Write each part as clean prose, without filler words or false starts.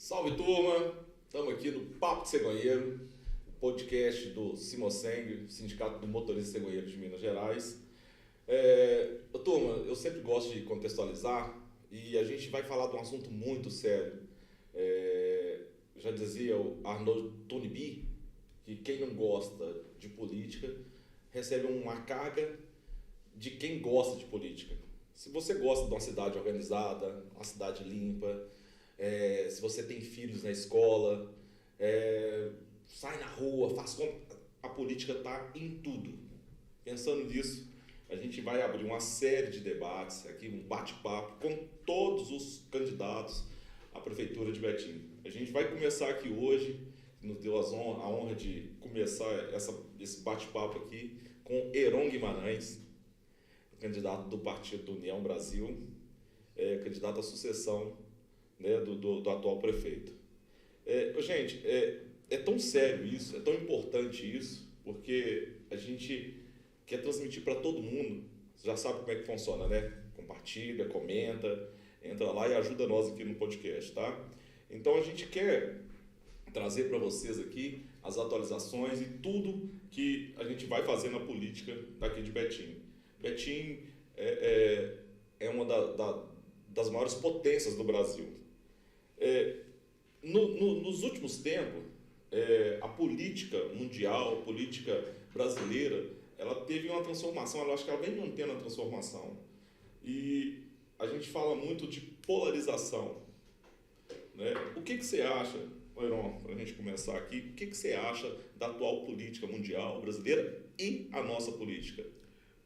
Salve, turma! Estamos aqui no Papo de Cegonheiro, podcast do Simoseng, Sindicato do Motorista Cegonheiro de Minas Gerais. Turma, eu sempre gosto de contextualizar e a gente vai falar de um assunto muito sério. Já dizia o Arnaud Toynbee que quem não gosta de política recebe uma carga de quem gosta de política. Se você gosta de uma cidade organizada, uma cidade limpa, se você tem filhos na escola, sai na rua, faz compra, a política está em tudo. Pensando nisso, a gente vai abrir uma série de debates, aqui um bate-papo com todos os candidatos à Prefeitura de Betim. A gente vai começar aqui hoje, nos deu a honra de começar esse bate-papo aqui com Heron Guimarães, candidato do Partido União Brasil, candidato à sucessão, né, do atual prefeito. Gente, é tão sério isso, é tão importante isso, porque a gente quer transmitir para todo mundo. Você já sabe como é que funciona, né? Compartilha, comenta, entra lá e ajuda nós aqui no podcast, tá? Então a gente quer trazer para vocês aqui as atualizações e tudo que a gente vai fazer na política daqui de Betim. Betim é uma das maiores potências do Brasil. Nos últimos tempos, a política mundial, a política brasileira, ela teve uma transformação, eu acho que ela vem mantendo a transformação. E a gente fala muito de polarização, né? O que você acha, Heron, para a gente começar aqui, o que você acha da atual política mundial brasileira e a nossa política?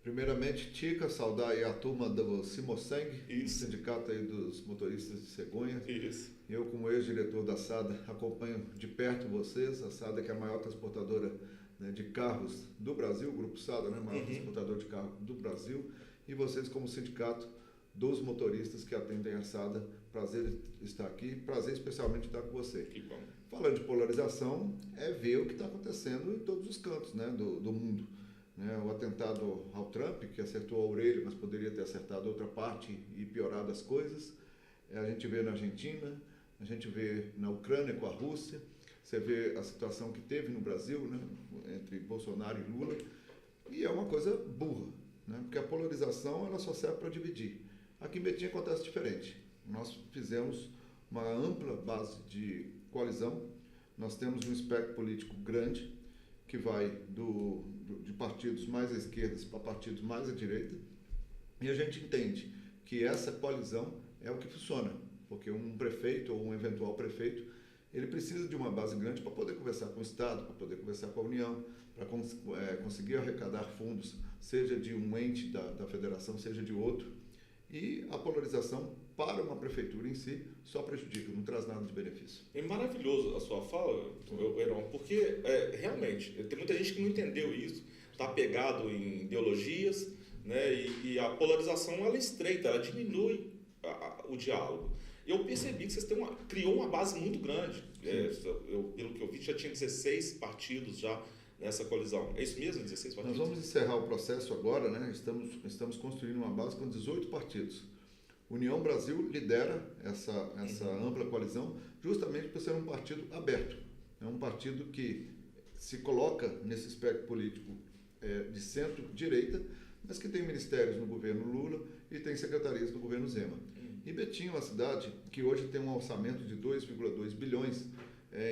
Primeiramente, Tica, saudar aí a turma do Simoseng, sindicato aí dos motoristas de cegonha. Isso. Eu, como ex-diretor da SADA, acompanho de perto vocês. A SADA, que é a maior transportadora, né, de carros do Brasil, o Grupo SADA, né, maior transportador de carros do Brasil. E vocês, como sindicato dos motoristas que atendem a SADA, prazer estar aqui, prazer especialmente estar com você. Que bom. Falando de polarização, é ver o que está acontecendo em todos os cantos, né, do mundo. O atentado ao Trump, que acertou a orelha, mas poderia ter acertado outra parte e piorado as coisas. A gente vê na Argentina, a gente vê na Ucrânia com a Rússia, você vê a situação que teve no Brasil, né, entre Bolsonaro e Lula, e é uma coisa burra, né, porque a polarização ela só serve para dividir. Aqui em Betim acontece diferente. Nós fizemos uma ampla base de coalizão, nós temos um espectro político grande, que vai de partidos mais à esquerda para partidos mais à direita, e a gente entende que essa coalizão é o que funciona, porque um prefeito ou um eventual prefeito, ele precisa de uma base grande para poder conversar com o Estado, para poder conversar com a União, para conseguir arrecadar fundos, seja de um ente da federação, seja de outro, e a polarização para uma prefeitura em si só prejudica, não traz nada de benefício. É maravilhoso a sua fala, Heron, porque realmente tem muita gente que não entendeu isso, está apegado em ideologias, né, e a polarização ela estreita, ela diminui o diálogo. Eu percebi que vocês criou uma base muito grande. Pelo que eu vi, já tinha 16 partidos já nessa coalizão. É isso mesmo, 16 partidos? Nós vamos encerrar o processo agora, né? Estamos construindo uma base com 18 partidos. União Brasil lidera essa ampla coalizão justamente por ser um partido aberto. É um partido que se coloca nesse espectro político de centro-direita, mas que tem ministérios no governo Lula e tem secretarias no governo Zema. E Betim é uma cidade que hoje tem um orçamento de 2,2 bilhões,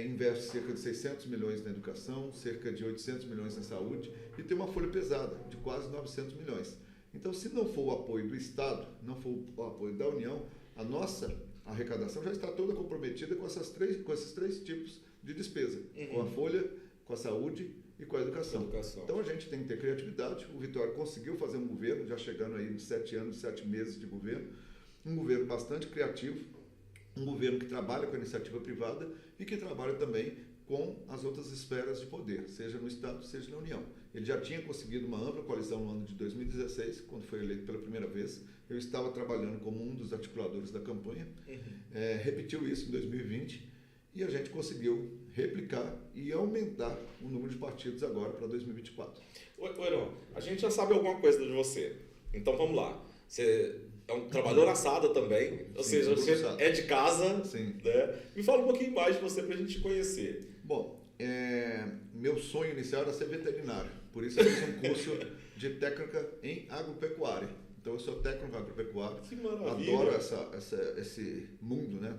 investe cerca de 600 milhões na educação, cerca de 800 milhões na saúde e tem uma folha pesada de quase 900 milhões. Então, se não for o apoio do Estado, não for o apoio da União, a nossa arrecadação já está toda comprometida com esses três tipos de despesa, com a folha, com a saúde e com a educação. Então, a gente tem que ter criatividade. O Vitória conseguiu fazer um governo, já chegando aí nos 7 anos, 7 meses de governo, um governo bastante criativo, um governo que trabalha com a iniciativa privada e que trabalha também com as outras esferas de poder, seja no Estado, seja na União. Ele já tinha conseguido uma ampla coalizão no ano de 2016, quando foi eleito pela primeira vez. Eu estava trabalhando como um dos articuladores da campanha. Repetiu isso em 2020 e a gente conseguiu replicar e aumentar o número de partidos agora para 2024. Heron, a gente já sabe alguma coisa de você, então vamos lá. Você trabalhou na SADA também, ou seja, você é de casa. Sim. Né? Me fala um pouquinho mais de você para a gente conhecer. Bom, meu sonho inicial era ser veterinário, por isso eu fiz um curso de técnica em agropecuária. Então eu sou técnico em agropecuária. Que maravilha! Adoro esse mundo, né,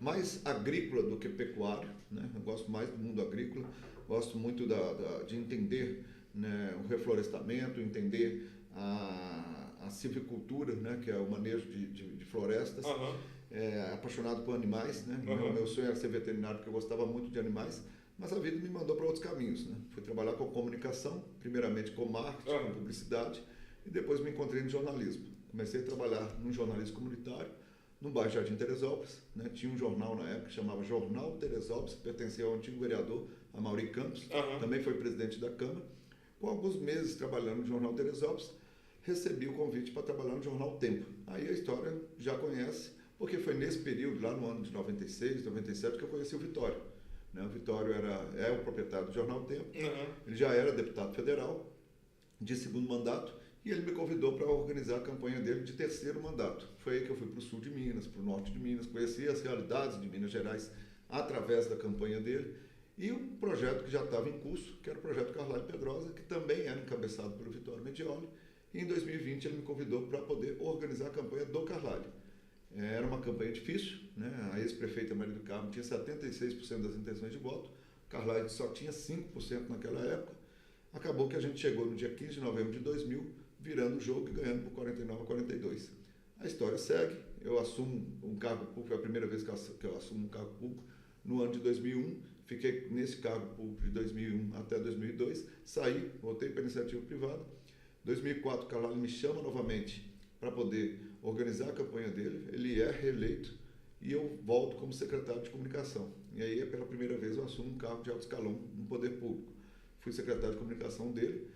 mais agrícola do que pecuário, né? Eu gosto mais do mundo agrícola, gosto muito de entender, né, o reflorestamento, entender a silvicultura, né, que é o manejo de florestas. Apaixonado por animais, né? Meu sonho era ser veterinário porque eu gostava muito de animais, mas a vida me mandou para outros caminhos, né? Fui trabalhar com comunicação, primeiramente com marketing, com publicidade, e depois me encontrei no jornalismo. Comecei a trabalhar num jornalismo comunitário, no bairro Jardim Teresópolis, né? Tinha um jornal na época que chamava Jornal Teresópolis, que pertencia ao antigo vereador Amaury Campos, também foi presidente da Câmara. Com alguns meses trabalhando no Jornal Teresópolis, recebi o convite para trabalhar no Jornal Tempo. Aí a história já conhece, porque foi nesse período, lá no ano de 96, 97, que eu conheci o Vitório. Né? O Vitório é o proprietário do Jornal Tempo, ele já era deputado federal, de segundo mandato, e ele me convidou para organizar a campanha dele de terceiro mandato. Foi aí que eu fui para o sul de Minas, para o norte de Minas, conheci as realidades de Minas Gerais através da campanha dele, e um projeto que já estava em curso, que era o projeto Carlalho Pedrosa, que também era encabeçado pelo Vitório Medioli, e em 2020 ele me convidou para poder organizar a campanha do Carlalho. Era uma campanha difícil, né? A ex-prefeita Maria do Carmo tinha 76% das intenções de voto, Carlalho só tinha 5% naquela época. Acabou que a gente chegou no dia 15 de novembro de 2000, virando o jogo e ganhando por 49-42. A história segue, eu assumo um cargo público, foi a primeira vez que eu assumo um cargo público, no ano de 2001, fiquei nesse cargo público de 2001 até 2002, saí, voltei para a iniciativa privada. Em 2004, o Carlalho me chama novamente para poder organizar a campanha dele, ele é reeleito e eu volto como secretário de comunicação. E aí, pela primeira vez, eu assumo um cargo de alto escalão no poder público. Fui secretário de comunicação dele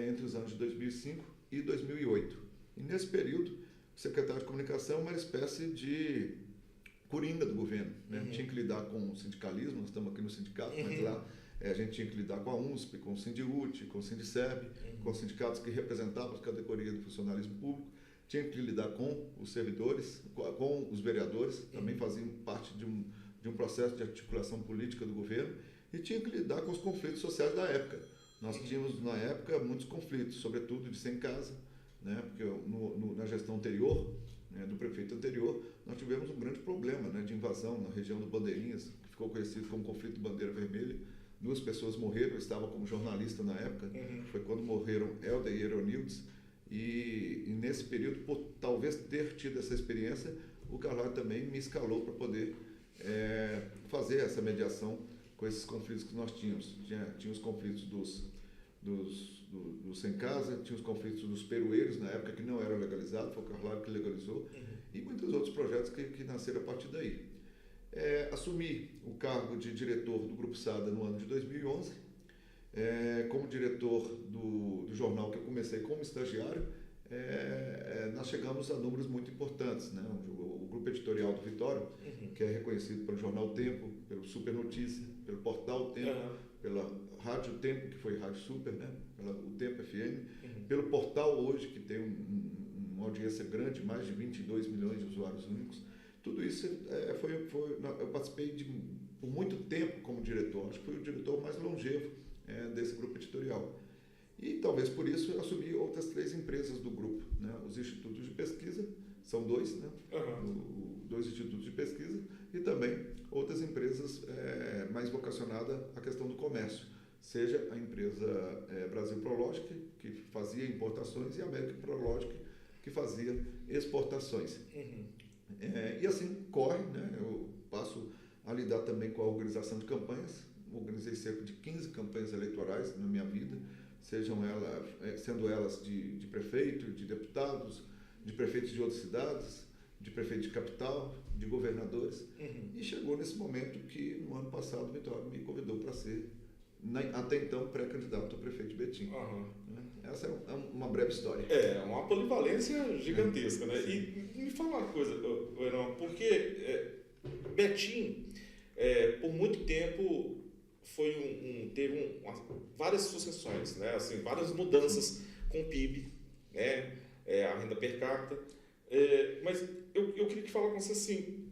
entre os anos de 2005 e 2008. E nesse período, o secretário de comunicação é uma espécie de coringa do governo, né? Tinha que lidar com o sindicalismo, nós estamos aqui no sindicato, mas lá a gente tinha que lidar com a UNSP, com o Sindiúti, com o Sindiceb, com os sindicatos que representavam as categorias do funcionalismo público, tinha que lidar com os servidores, com os vereadores, também faziam parte de um processo de articulação política do governo, e tinha que lidar com os conflitos sociais da época. Nós tínhamos, na época, muitos conflitos, sobretudo de sem casa, né? Porque na gestão anterior, né, do prefeito anterior, nós tivemos um grande problema, né, de invasão na região do Bandeirinhas, que ficou conhecido como conflito de Bandeira Vermelha. 2 pessoas morreram, eu estava como jornalista na época, foi quando morreram Helder e Eronildes, e nesse período, por talvez ter tido essa experiência, o Carlalho também me escalou para poder fazer essa mediação com esses conflitos que nós tínhamos. Tinha os conflitos dos sem casa, tinha os conflitos dos perueiros, na época que não eram legalizados, foi o Carlalho que legalizou, e muitos outros projetos que nasceram a partir daí. Assumi o cargo de diretor do Grupo SADA no ano de 2011, como diretor do jornal que eu comecei como estagiário, nós chegamos a números muito importantes, né? O grupo editorial do Vitório, que é reconhecido pelo Jornal Tempo, pelo Super Notícia, pelo Portal Tempo, pela Rádio Tempo, que foi Rádio Super, né? O Tempo FM, pelo Portal Hoje, que tem uma audiência grande, mais de 22 milhões de usuários únicos. Tudo isso eu participei por muito tempo como diretor, acho que fui o diretor mais longevo desse grupo editorial. E talvez por isso eu assumi outras 3 empresas do grupo, né? Os institutos de pesquisa, são 2, né? 2 institutos de pesquisa, e também outras empresas mais vocacionadas à questão do comércio, seja a empresa Brasil Prologic, que fazia importações, e a América Prologic, que fazia exportações. E assim corre, né? Eu passo a lidar também com a organização de campanhas. Organizei cerca de 15 campanhas eleitorais na minha vida, sendo elas de prefeito, de deputados, de prefeitos de outras cidades, de prefeito de capital, de governadores. E chegou nesse momento que, no ano passado, o Vitório me convidou para ser, até então, pré-candidato a prefeito de Betim. Essa é uma breve história. Uma polivalência gigantesca, né? E me fala uma coisa, Verão, porque Betim, por muito tempo, teve várias sucessões, né? Assim, várias mudanças com o PIB, né? A renda per capita. Mas eu queria te falar com você assim,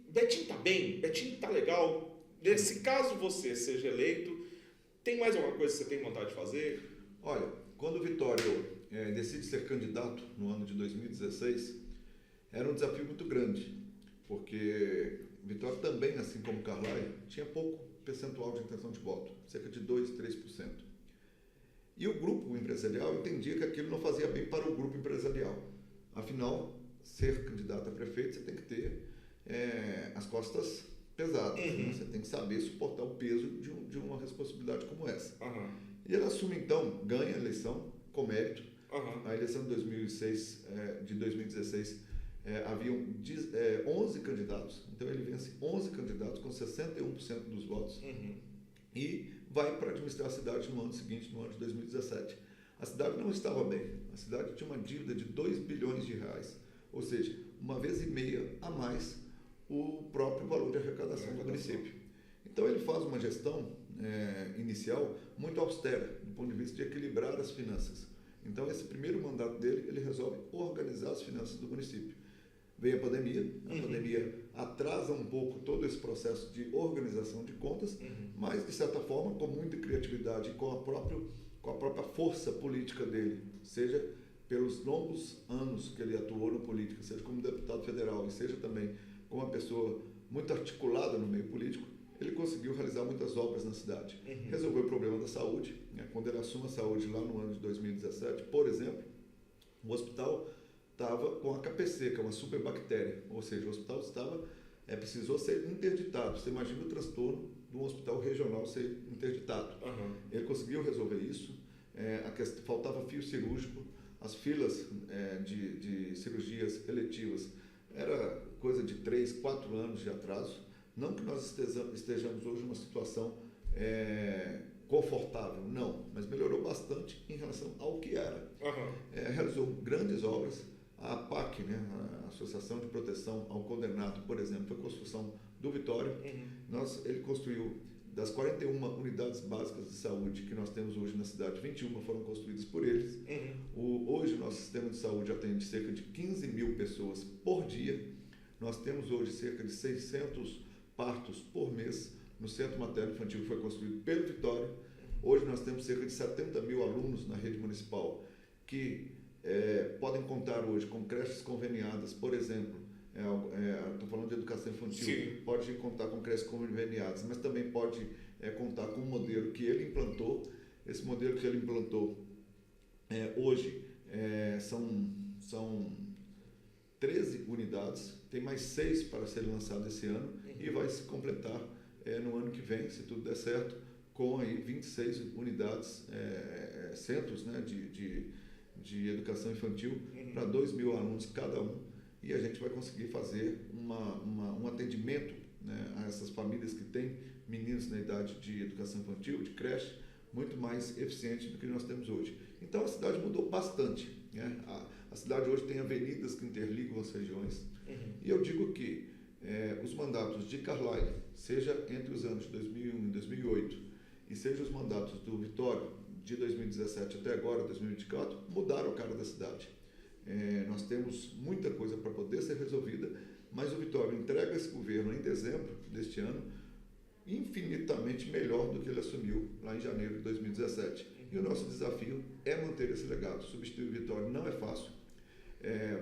Betim tá bem? Betim tá legal? Se caso você seja eleito, tem mais alguma coisa que você tem vontade de fazer? Olha, quando o Vitório decide ser candidato no ano de 2016, era um desafio muito grande, porque Vitória também, assim como Carlyle, tinha pouco percentual de intenção de voto, cerca de 2, 3%. E o grupo empresarial entendia que aquilo não fazia bem para o grupo empresarial. Afinal, ser candidato a prefeito, você tem que ter as costas pesadas. Né? Você tem que saber suportar o peso de uma responsabilidade como essa. E ele assume, então, ganha a eleição com mérito. A eleição de 2016 haviam 11 candidatos. Então, ele vence 11 candidatos com 61% dos votos. E vai para administrar a cidade no ano seguinte, no ano de 2017. A cidade não estava bem. A cidade tinha uma dívida de 2 bilhões de reais. Ou seja, uma vez e meia a mais o próprio valor de arrecadação do município. Então ele faz uma gestão inicial muito austera, do ponto de vista de equilibrar as finanças. Então esse primeiro mandato dele, ele resolve organizar as finanças do município. Veio a pandemia atrasa um pouco todo esse processo de organização de contas, mas de certa forma, com muita criatividade e com a própria força política dele, seja pelos longos anos que ele atuou na política, seja como deputado federal e seja também como uma pessoa muito articulada no meio político, ele conseguiu realizar muitas obras na cidade. Resolveu o problema da saúde. Quando ele assume a saúde lá no ano de 2017, por exemplo, o hospital estava com a KPC, que é uma superbactéria, ou seja, o hospital precisou ser interditado. Você imagina o transtorno de um hospital regional ser interditado. Ele conseguiu resolver isso. Faltava fio cirúrgico, as filas de cirurgias eletivas era coisa de 3, 4 anos de atraso. Não que nós estejamos hoje numa situação confortável, não, mas melhorou bastante em relação ao que era. Realizou grandes obras. A APAC, a Associação de Proteção ao Condenado, por exemplo, foi a construção do Vitório. Ele construiu, das 41 unidades básicas de saúde que nós temos hoje na cidade, 21 foram construídas por eles. Hoje o nosso sistema de saúde atende cerca de 15 mil pessoas por dia. Nós temos hoje cerca de 600 partos por mês no Centro Materno Infantil, que foi construído pelo Vitória. Hoje nós temos cerca de 70 mil alunos na rede municipal que podem contar hoje com creches conveniadas, por exemplo. Estou falando de educação infantil. Pode contar com creches conveniadas, mas também pode contar com um modelo que ele implantou. Esse modelo que ele implantou hoje são 13 unidades, tem mais 6 para serem lançadas esse ano e vai se completar no ano que vem, se tudo der certo, com aí 26 unidades, centros de educação infantil para 2 mil alunos cada um, e a gente vai conseguir fazer um atendimento, né, a essas famílias que têm meninos na idade de educação infantil, de creche, muito mais eficiente do que nós temos hoje. Então a cidade mudou bastante, né? A cidade hoje tem avenidas que interligam as regiões, e eu digo que os mandatos de Carlyle, seja entre os anos de 2001 e 2008, e seja os mandatos do Vitório, de 2017 até agora, 2024, mudaram a cara da cidade. Nós temos muita coisa para poder ser resolvida, mas o Vitório entrega esse governo em dezembro deste ano infinitamente melhor do que ele assumiu lá em janeiro de 2017. E o nosso desafio é manter esse legado. Substituir o Vitório não é fácil,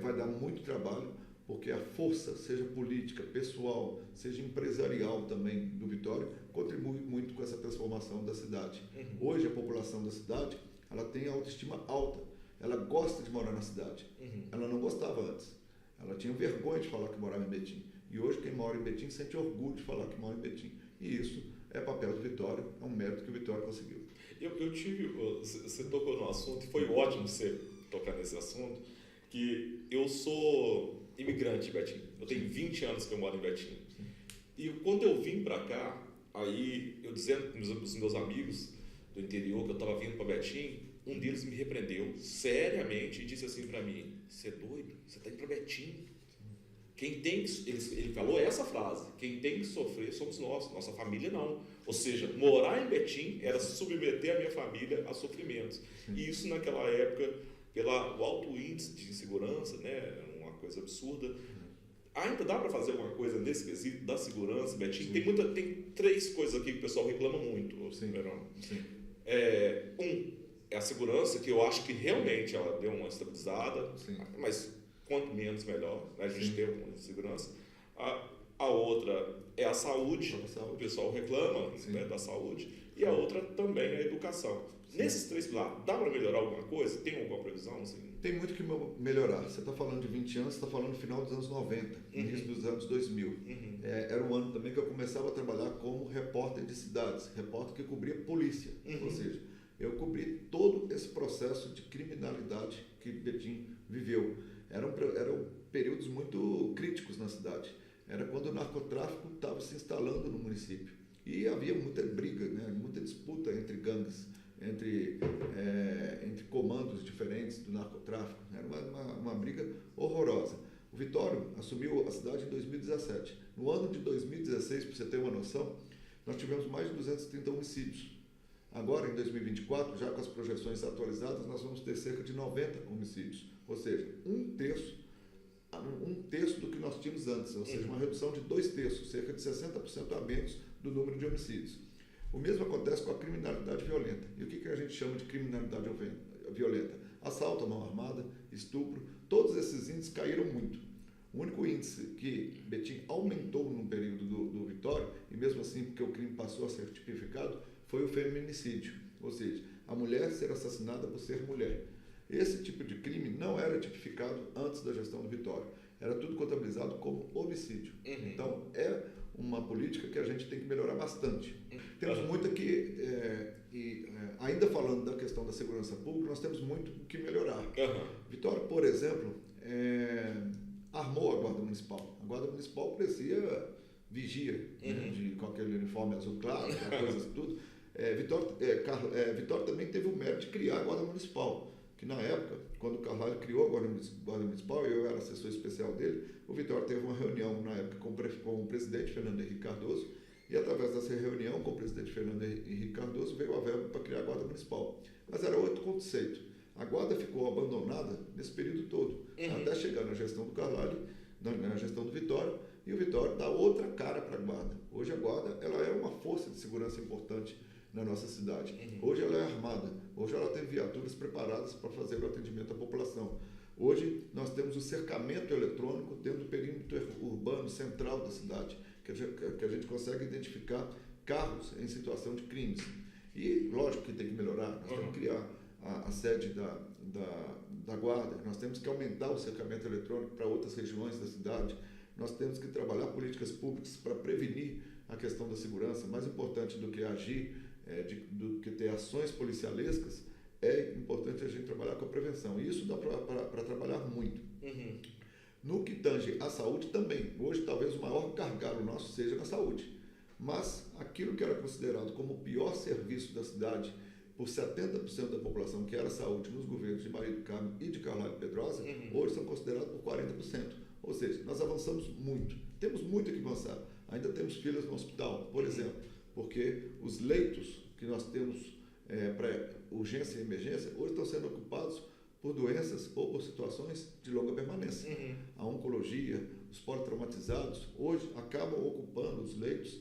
vai dar muito trabalho, porque a força, seja política, pessoal, seja empresarial também do Vitório, contribui muito com essa transformação da cidade. Hoje a população da cidade, ela tem autoestima alta, ela gosta de morar na cidade. Ela não gostava antes, ela tinha vergonha de falar que morava em Betim. E hoje quem mora em Betim sente orgulho de falar que mora em Betim. E isso é papel do Vitório, é um mérito que o Vitório conseguiu. Você tocou no assunto, e foi ótimo você tocar nesse assunto, que eu sou imigrante em Betim. Eu tenho 20 anos que eu moro em Betim. E quando eu vim para cá, aí eu dizendo para os meus amigos do interior que eu estava vindo para Betim, um deles me repreendeu seriamente e disse assim para mim: "Você é doido? Você está indo para Betim? Quem tem que..." Ele falou essa frase: "Quem tem que sofrer somos nós, nossa família não." Ou seja, morar em Betim era submeter a minha família a sofrimentos. E isso naquela época pelo alto índice de insegurança, né? Uma coisa absurda. Ainda dá para fazer alguma coisa nesse quesito da segurança, Betinho? Tem 3 coisas aqui que o pessoal reclama muito. Sim. Sim. É a segurança, que eu acho que realmente ela deu uma estabilizada, sim, mas quanto menos melhor, né? A gente ter uma segurança. A outra é a saúde, o pessoal reclama, né, da saúde, e a outra também é a educação. Sim. Nesses 3 pilares, dá para melhorar alguma coisa? Tem alguma previsão? Assim? Tem muito que melhorar. Você está falando de 20 anos, você está falando no final dos anos 90, início dos anos 2000. Era um ano também que eu começava a trabalhar como repórter de cidades, repórter que cobria polícia. Ou seja, eu cobri todo esse processo de criminalidade que Betim viveu. Eram períodos muito críticos na cidade. Era quando o narcotráfico estava se instalando no município. E havia muita briga, né? Muita disputa entre gangues, entre comandos diferentes do narcotráfico. Era uma briga horrorosa. O Vitório assumiu a cidade em 2017. No ano de 2016, para você ter uma noção, nós tivemos mais de 230 homicídios. Agora, em 2024, já com as projeções atualizadas, nós vamos ter cerca de 90 homicídios. Ou seja, um terço do que nós tínhamos antes. Ou seja, uma redução de 2/3, cerca de 60% a menos do número de homicídios. O mesmo acontece com a criminalidade violenta. E o que a gente chama de criminalidade violenta? Assalto à mão armada, estupro, todos esses índices caíram muito. O único índice que Betim aumentou no período do Vitório, e mesmo assim porque o crime passou a ser tipificado, foi o feminicídio. Ou seja, a mulher ser assassinada por ser mulher. Esse tipo de crime não era tipificado antes da gestão do Vitório. Era tudo contabilizado como homicídio. Então, é uma política que a gente tem que melhorar bastante. Temos muito aqui, ainda falando da questão da segurança pública, nós temos muito o que melhorar. Vitória, por exemplo, armou a Guarda Municipal. A Guarda Municipal parecia vigia, né, com aquele uniforme azul claro, coisas tudo. Vitória também teve o mérito de criar a Guarda Municipal, que na época, quando o Carvalho criou a Guarda Municipal, eu era assessor especial dele, o Vitória teve uma reunião na época com o presidente Fernando Henrique Cardoso, e através dessa reunião com o presidente Fernando Henrique Cardoso veio a verba para criar a Guarda Municipal. Mas era outro conceito. A Guarda ficou abandonada nesse período todo, até chegar na gestão do Carvalho, na gestão do Vitória, e o Vitória dá outra cara para a Guarda. Hoje a Guarda ela é uma força de segurança importante na nossa cidade. Hoje ela é armada, hoje ela tem viaturas preparadas para fazer o atendimento à população. Hoje nós temos o cercamento eletrônico dentro do perímetro urbano central da cidade, que a gente consegue identificar carros em situação de crimes. E lógico que tem que melhorar, nós temos que criar a sede da Guarda, nós temos que aumentar o cercamento eletrônico para outras regiões da cidade, nós temos que trabalhar políticas públicas para prevenir a questão da segurança. Mais importante do que agir, do que ter ações policialescas, é importante a gente trabalhar com a prevenção. E isso dá para trabalhar muito. No que tange à saúde também. Hoje, talvez o maior gargalo nosso seja na saúde. Mas aquilo que era considerado como o pior serviço da cidade por 70% da população, que era a saúde nos governos de Maria do Carmo e de Carvalho Pedrosa, hoje são considerados por 40%. Ou seja, nós avançamos muito. Temos muito que avançar. Ainda temos filas no hospital, por exemplo, porque os leitos que nós temos para urgência e emergência hoje estão sendo ocupados por doenças ou por situações de longa permanência. A oncologia, os politraumatizados, hoje acabam ocupando os leitos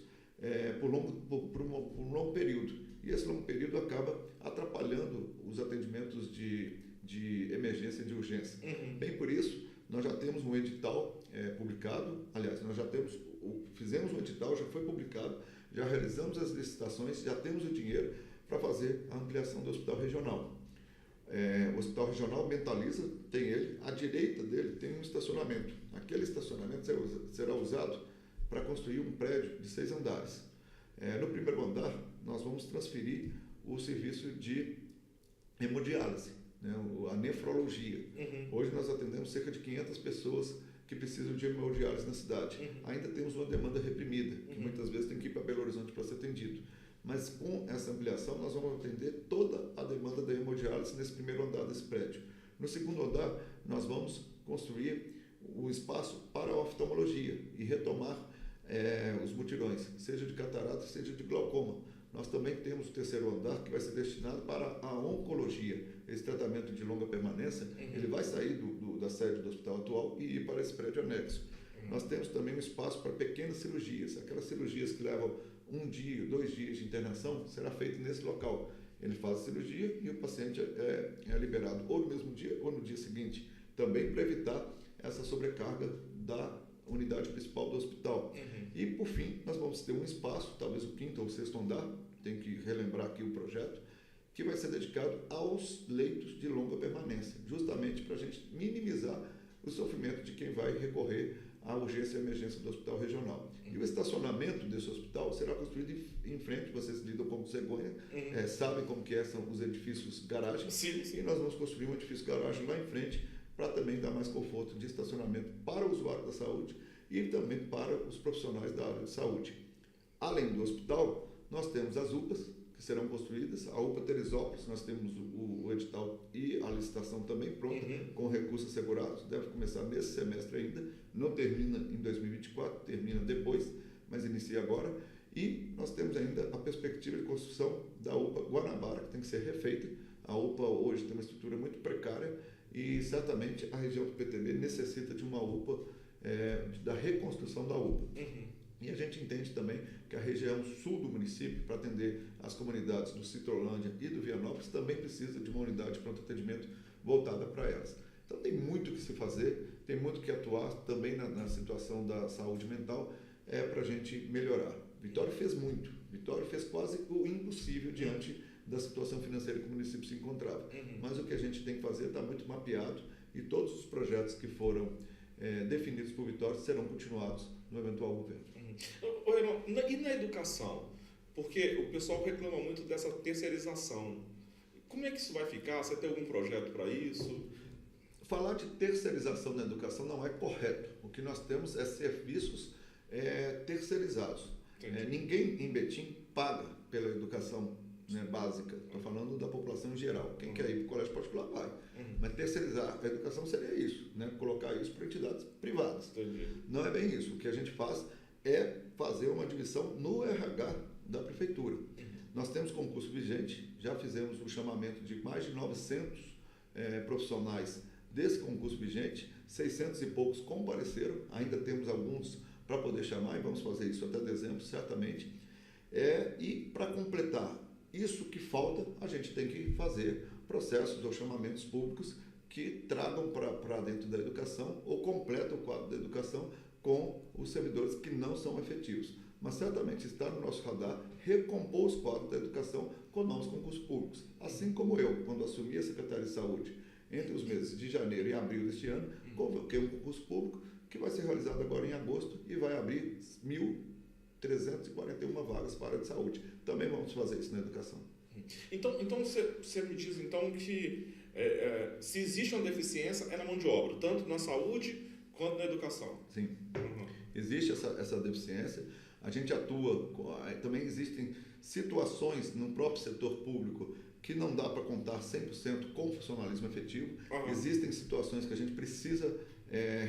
por um longo período. E esse longo período acaba atrapalhando os atendimentos de emergência e de urgência. Bem por isso, nós já temos um edital publicado, aliás, nós já fizemos um edital, já foi publicado, já realizamos as licitações, já temos o dinheiro para fazer a ampliação do hospital regional. O hospital regional Mentaliza tem ele, à direita dele tem um estacionamento. Aquele estacionamento será usado para construir um prédio de 6 andares. No primeiro andar, nós vamos transferir o serviço de hemodiálise, né, a nefrologia. Hoje nós atendemos cerca de 500 pessoas que precisam de hemodiálise na cidade. Ainda temos uma demanda reprimida, que muitas vezes tem que ir para Belo Horizonte para ser atendido. Mas com essa ampliação nós vamos atender toda a demanda da hemodiálise nesse primeiro andar desse prédio. No segundo andar nós vamos construir o espaço para a oftalmologia e retomar os mutirões, seja de catarata, seja de glaucoma, nós também temos o terceiro andar que vai ser destinado para a oncologia. Esse tratamento de longa permanência, ele vai sair da sede do hospital atual e ir para esse prédio anexo. Nós temos também um espaço para pequenas cirurgias. Aquelas cirurgias que levam 1 dia, 2 dias de internação, será feito nesse local. Ele faz a cirurgia e o paciente é liberado ou no mesmo dia ou no dia seguinte. Também para evitar essa sobrecarga da unidade principal do hospital. E, por fim, nós vamos ter um espaço, talvez o 5º ou 6º andar, tem que relembrar aqui o projeto, que vai ser dedicado aos leitos de longa permanência, justamente para a gente minimizar o sofrimento de quem vai recorrer à urgência e emergência do hospital regional. E o estacionamento desse hospital será construído em frente, vocês lidam com o Cegonha, sabem como que são os edifícios garagem, e nós vamos construir um edifício garagem lá em frente, para também dar mais conforto de estacionamento para o usuário da saúde e também para os profissionais da área de saúde. Além do hospital, nós temos as UPAs, que serão construídas. A UPA Teresópolis, nós temos o edital e a licitação também pronta, com recursos assegurados, deve começar nesse semestre ainda, não termina em 2024, termina depois, mas inicia agora. E nós temos ainda a perspectiva de construção da UPA Guanabara, que tem que ser refeita. A UPA hoje tem uma estrutura muito precária, e certamente a região do PTB necessita de uma UPA, da reconstrução da UPA. E a gente entende também que a região sul do município, para atender as comunidades do Citrolândia e do Vianópolis, também precisa de uma unidade de pronto atendimento voltada para elas. Então tem muito que se fazer, tem muito que atuar também na situação da saúde mental, para a gente melhorar. Vitória fez muito, Vitória fez quase o impossível diante da situação financeira que o município se encontrava. Mas o que a gente tem que fazer está muito mapeado e todos os projetos que foram definidos por Vitória serão continuados no eventual governo. E na educação? Porque o pessoal reclama muito dessa terceirização. Como é que isso vai ficar? Você tem algum projeto para isso? Falar de terceirização na educação não é correto. O que nós temos é serviços terceirizados. Ninguém em Betim paga pela educação básica. Estou falando da população em geral. Quem quer ir para o colégio particular vai. Mas terceirizar a educação seria isso, colocar isso para entidades privadas. Entendi. Não é bem isso. O que a gente faz é fazer uma divisão no RH da prefeitura. Nós temos concurso vigente, já fizemos o chamamento de mais de 900 profissionais desse concurso vigente, 600 e poucos compareceram, ainda temos alguns para poder chamar e vamos fazer isso até dezembro, certamente. E para completar isso que falta, a gente tem que fazer processos ou chamamentos públicos que tragam para dentro da educação ou completam o quadro da educação com os servidores que não são efetivos. Mas certamente está no nosso radar recompor os quadros da educação com novos concursos públicos. Assim como eu, quando assumi a Secretaria de Saúde, entre os meses de janeiro e abril deste ano, convoquei um concurso público que vai ser realizado agora em agosto e vai abrir 1.341 vagas para a área de saúde. Também vamos fazer isso na educação. Então você me diz então que se existe uma deficiência é na mão de obra, tanto na saúde quanto na educação. Sim. Existe essa deficiência. A gente atua, também existem situações no próprio setor público que não dá para contar 100% com funcionalismo efetivo. Existem situações que a gente precisa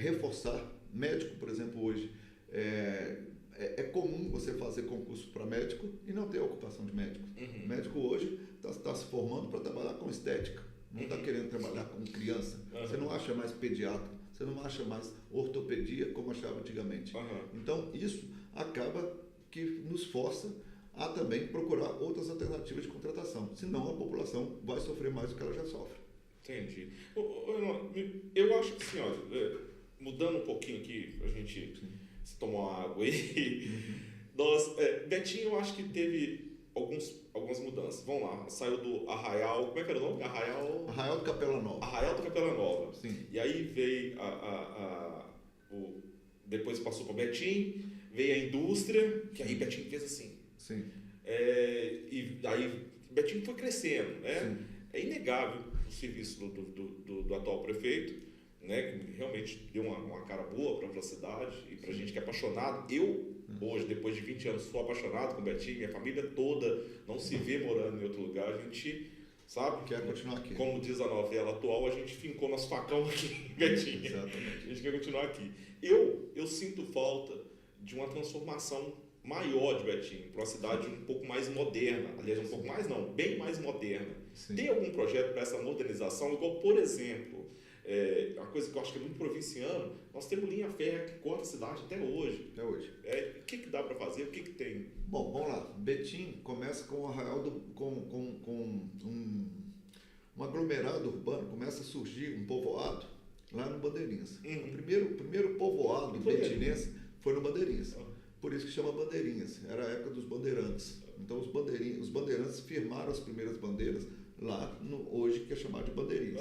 reforçar. Médico, por exemplo, hoje, é comum você fazer concurso para médico e não ter ocupação de médico. O médico hoje está se formando para trabalhar com estética, não está querendo trabalhar com criança. Você não acha mais pediatra, você não acha mais ortopedia como achava antigamente. Então, isso acaba que nos força a também procurar outras alternativas de contratação. Senão, a população vai sofrer mais do que ela já sofre. Entendi. Eu acho que, assim, mudando um pouquinho aqui, a gente se tomar uma água aí. Betim, eu acho que teve algumas mudanças. Vamos lá, saiu do Arraial, como é que era o nome? Arraial do Capela Nova. Arraial do Capela Nova. Sim. E aí veio depois passou para Betim, veio a indústria, que aí Betim fez assim. Sim. E aí Betim foi crescendo, né? Sim. É inegável o serviço do atual prefeito, né? Que realmente deu uma cara boa para a cidade e para a gente que é apaixonado. Eu, hoje, depois de 20 anos, sou apaixonado com Betim, minha família toda não se vê morando em outro lugar. A gente, sabe? Quer continuar aqui. Como diz a novela atual, a gente fincou nosso facão aqui em Betim. Exatamente. A gente quer continuar aqui. Eu sinto falta de uma transformação maior de Betim, para uma cidade um pouco mais moderna, aliás, um pouco mais não, bem mais moderna. Sim. Tem algum projeto para essa modernização? Igual, por exemplo, uma coisa que eu acho que é muito provinciano, nós temos linha férrea que corta a cidade até hoje. Até hoje. O que dá para fazer? O que tem? Bom, vamos lá. Betim começa com o Arraial com um aglomerado urbano, começa a surgir um povoado lá no Bandeirinhas. O primeiro povoado betinense foi no Bandeirinhas. Por isso que chama Bandeirinhas. Era a época dos bandeirantes. Então os bandeirantes firmaram as primeiras bandeiras lá hoje que é chamado de Bandeirinhas.